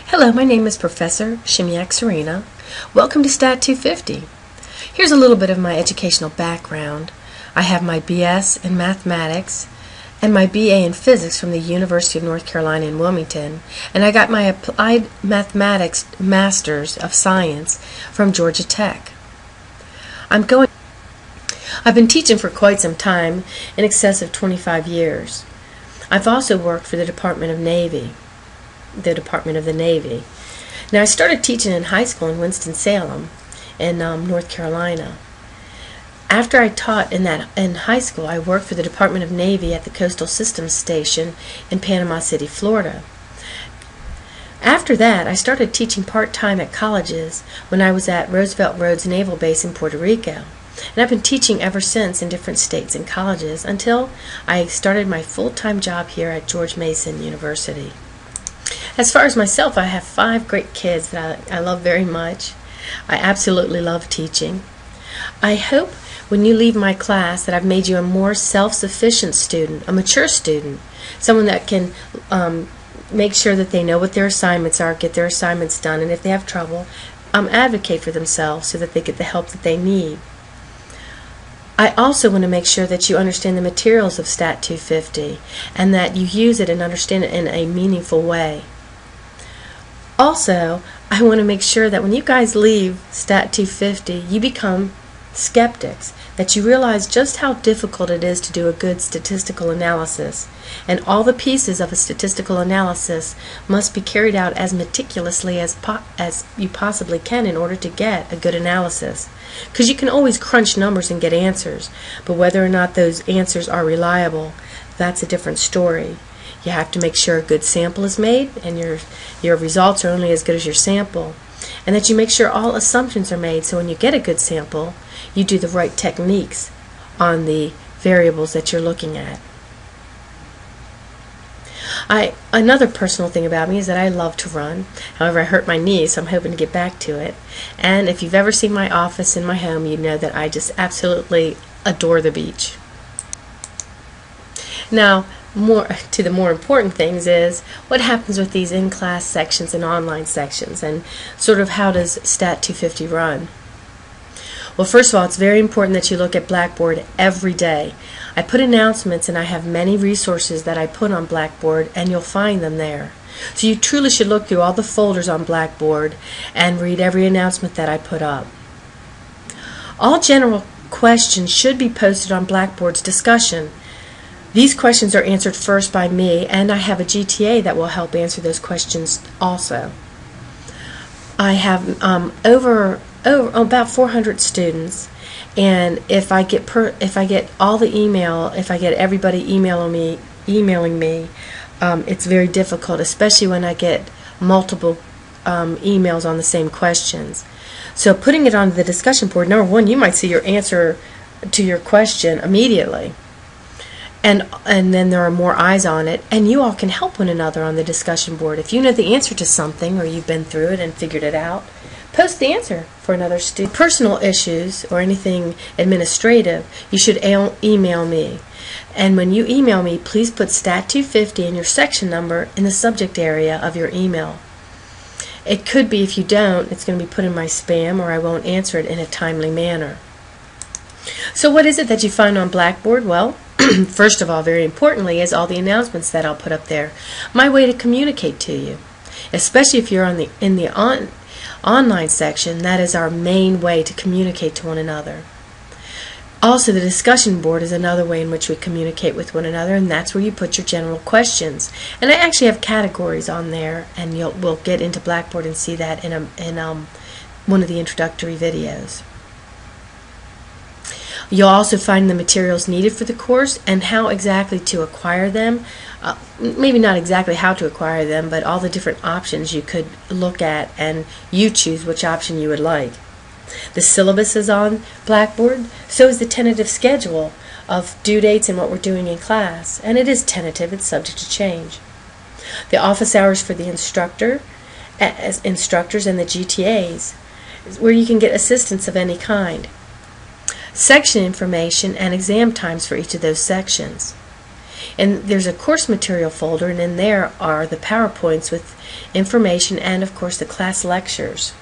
Hello, my name is Professor Shimiak Serena. Welcome to Stat 250. Here's a little bit of my educational background. I have my BS in Mathematics and my BA in Physics from the University of North Carolina in Wilmington, and I got my Applied Mathematics Masters of Science from Georgia Tech. I've been teaching for quite some time, in excess of 25 years. I've also worked for the Department of the Navy. Now, I started teaching in high school in Winston-Salem in North Carolina. After I taught in high school, I worked for the Department of Navy at the Coastal Systems Station in Panama City, Florida. After that, I started teaching part-time at colleges when I was at Roosevelt Roads Naval Base in Puerto Rico. And I've been teaching ever since in different states and colleges until I started my full-time job here at George Mason University. As far as myself, I have 5 great kids that I love very much. I absolutely love teaching. I hope when you leave my class that I've made you a more self-sufficient student, a mature student, someone that can make sure that they know what their assignments are, get their assignments done, and if they have trouble, advocate for themselves so that they get the help that they need. I also want to make sure that you understand the materials of Stat 250 and that you use it and understand it in a meaningful way. Also, I want to make sure that when you guys leave Stat 250, you become skeptics, that you realize just how difficult it is to do a good statistical analysis, and all the pieces of a statistical analysis must be carried out as meticulously as you possibly can in order to get a good analysis. Because you can always crunch numbers and get answers, but whether or not those answers are reliable, that's a different story. You have to make sure a good sample is made and your results are only as good as your sample, and that you make sure all assumptions are made so when you get a good sample, you do the right techniques on the variables that you're looking at. Another personal thing about me is that I love to run. However, I hurt my knee, so I'm hoping to get back to it. And if you've ever seen my office in my home, you know that I just absolutely adore the beach. Now, more important things is what happens with these in-class sections and online sections, and sort of how does Stat 250 run. Well, first of all, it's very important that you look at Blackboard every day. I put announcements and I have many resources that I put on Blackboard, and you'll find them there. So you truly should look through all the folders on Blackboard and read every announcement that I put up. All general questions should be posted on Blackboard's discussion. These questions are answered first by me, and I have a GTA that will help answer those questions also. I have about 400 students, and if I get everybody emailing me, it's very difficult, especially when I get multiple emails on the same questions. So putting it on the discussion board, number one, you might see your answer to your question immediately. And then there are more eyes on it, and you all can help one another on the discussion board. If you know the answer to something or you've been through it and figured it out, post the answer for another student. Personal issues or anything administrative, you should email me. And when you email me, please put Stat 250 and your section number in the subject area of your email. It could be, if you don't, it's going to be put in my spam, or I won't answer it in a timely manner. So what is it that you find on Blackboard? Well, first of all, very importantly, is all the announcements that I'll put up there. My way to communicate to you, especially if you're in the online section. That is our main way to communicate to one another. Also, the discussion board is another way in which we communicate with one another, and that's where you put your general questions. And I actually have categories on there, and we'll get into Blackboard and see that in one of the introductory videos. You'll also find the materials needed for the course and how exactly to acquire them. Maybe not exactly how to acquire them, but all the different options you could look at, and you choose which option you would like. The syllabus is on Blackboard, so is the tentative schedule of due dates and what we're doing in class. And it is tentative, it's subject to change. The office hours for the instructors and the GTAs, where you can get assistance of any kind. Section information and exam times for each of those sections. And there's a course material folder, and in there are the PowerPoints with information and, of course, the class lectures.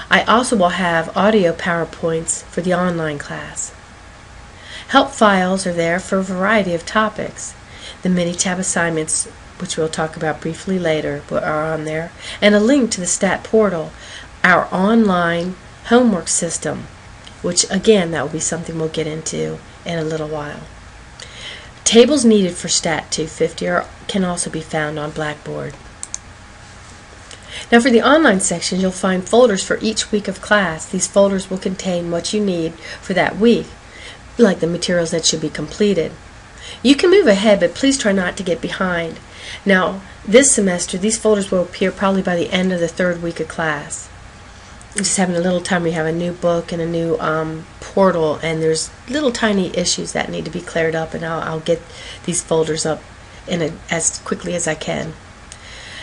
I also will have audio PowerPoints for the online class. Help files are there for a variety of topics. The mini-tab assignments, which we'll talk about briefly later, are on there, and a link to the STAT portal, our online homework system, which again, that will be something we'll get into in a little while. Tables needed for STAT 250 can also be found on Blackboard. Now for the online section, you'll find folders for each week of class. These folders will contain what you need for that week, like the materials that should be completed. You can move ahead, but please try not to get behind. Now, this semester, these folders will appear probably by the end of the third week of class. Just having a little time, we have a new book and a new portal, and there's little tiny issues that need to be cleared up, and I'll get these folders up as quickly as I can.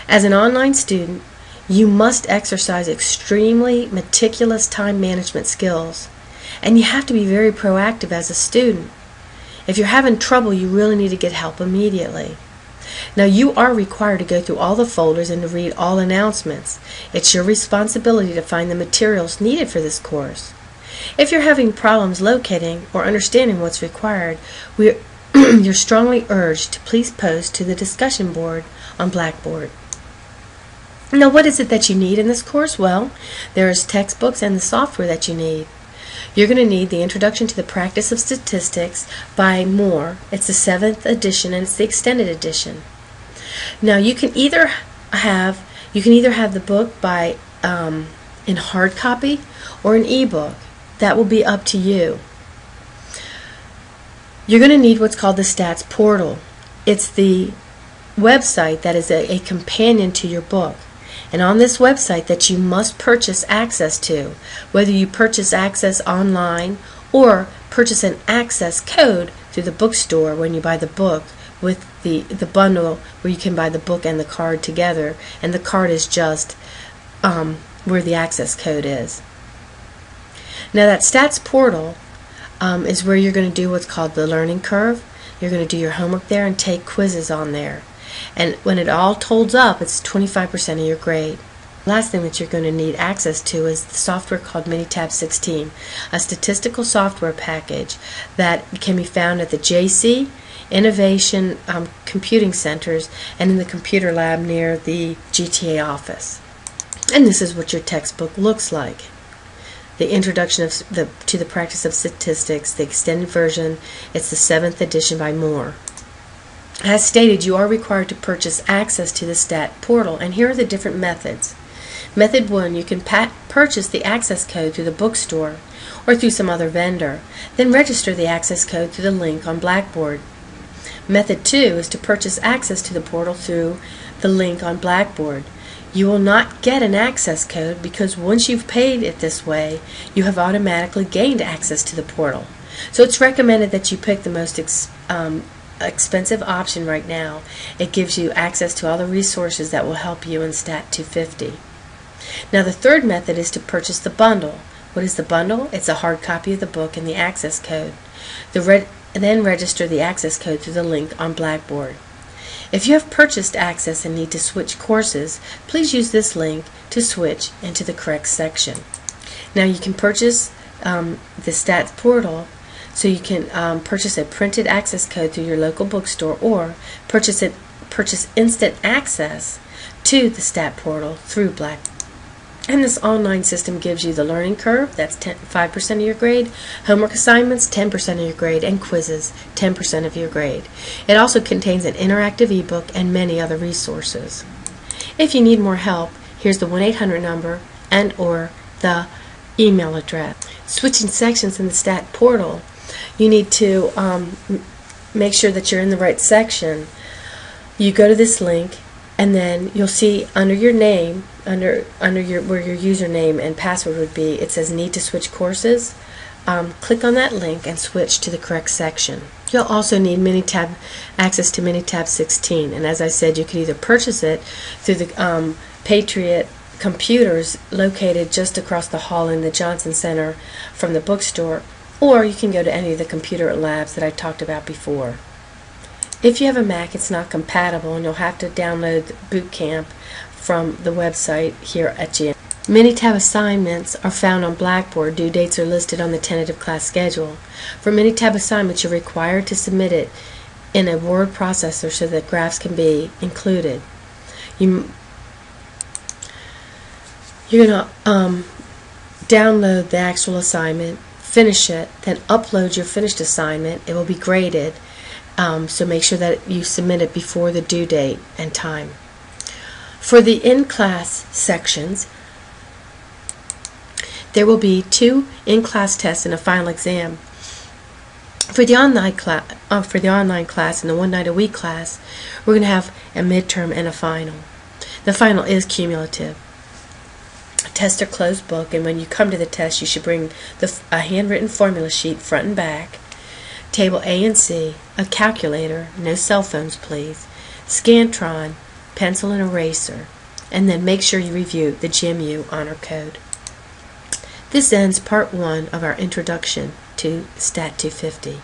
As an online student, you must exercise extremely meticulous time management skills, and you have to be very proactive as a student. If you're having trouble, you really need to get help immediately. Now, you are required to go through all the folders and to read all announcements. It's your responsibility to find the materials needed for this course. If you're having problems locating or understanding what's required, you're strongly urged to please post to the discussion board on Blackboard. Now, what is it that you need in this course? Well, there is textbooks and the software that you need. You're going to need the Introduction to the Practice of Statistics by Moore. It's the 7th edition and it's the extended edition. Now you can either have the book by in hard copy or an ebook. That will be up to you. You're going to need what's called the Stats Portal. It's the website that is a companion to your book. And on this website that you must purchase access to, whether you purchase access online or purchase an access code through the bookstore when you buy the book with the bundle where you can buy the book and the card together, and the card is just where the access code is. Now that Stats Portal is where you're going to do what's called the learning curve. You're going to do your homework there and take quizzes on there. And when it all totals up, it's 25% of your grade. Last thing that you're going to need access to is the software called Minitab16, a statistical software package that can be found at the JC Innovation Computing Centers and in the computer lab near the GTA office. And this is what your textbook looks like. The Introduction to the Practice of Statistics, the extended version, it's the 7th edition by Moore. As stated, you are required to purchase access to the STAT portal, and here are the different methods. Method 1, you can purchase the access code through the bookstore or through some other vendor, then register the access code through the link on Blackboard. Method 2 is to purchase access to the portal through the link on Blackboard. You will not get an access code because once you've paid it this way, you have automatically gained access to the portal. So it's recommended that you pick the most expensive option right now. It gives you access to all the resources that will help you in STAT 250. Now the third method is to purchase the bundle. What is the bundle? It's a hard copy of the book and the access code. Then register the access code through the link on Blackboard. If you have purchased access and need to switch courses, please use this link to switch into the correct section. Now you can purchase the Stats portal, so you can purchase a printed access code through your local bookstore or purchase instant access to the STAT portal through Blackboard. And this online system gives you the learning curve, that's 5% of your grade, homework assignments, 10% of your grade, and quizzes, 10% of your grade. It also contains an interactive ebook and many other resources. If you need more help, here's the 1-800 number and or the email address. Switching sections in the STAT portal, you need to make sure that you're in the right section. You go to this link, and then you'll see under your name, where your username and password would be, it says need to switch courses. Click on that link and switch to the correct section. You'll also need access to Minitab 16, and as I said, you can either purchase it through the Patriot computers located just across the hall in the Johnson Center from the bookstore, or you can go to any of the computer labs that I talked about before. If you have a Mac, it's not compatible, and you'll have to download Boot Camp from the website here at GM. Mini-tab assignments are found on Blackboard. Due dates are listed on the tentative class schedule. For Mini-tab assignments, you're required to submit it in a word processor so that graphs can be included. You're going to download the actual assignment, finish it, then upload your finished assignment. It will be graded, so make sure that you submit it before the due date and time. For the in-class sections, there will be 2 in-class tests and a final exam. For the online class and the 1 night a week class, we're going to have a midterm and a final. The final is cumulative. Tests are closed book, and when you come to the test, you should bring a handwritten formula sheet front and back, table A and C, a calculator, no cell phones please, Scantron, pencil and eraser, and then make sure you review the GMU honor code. This ends part 1 of our introduction to Stat 250.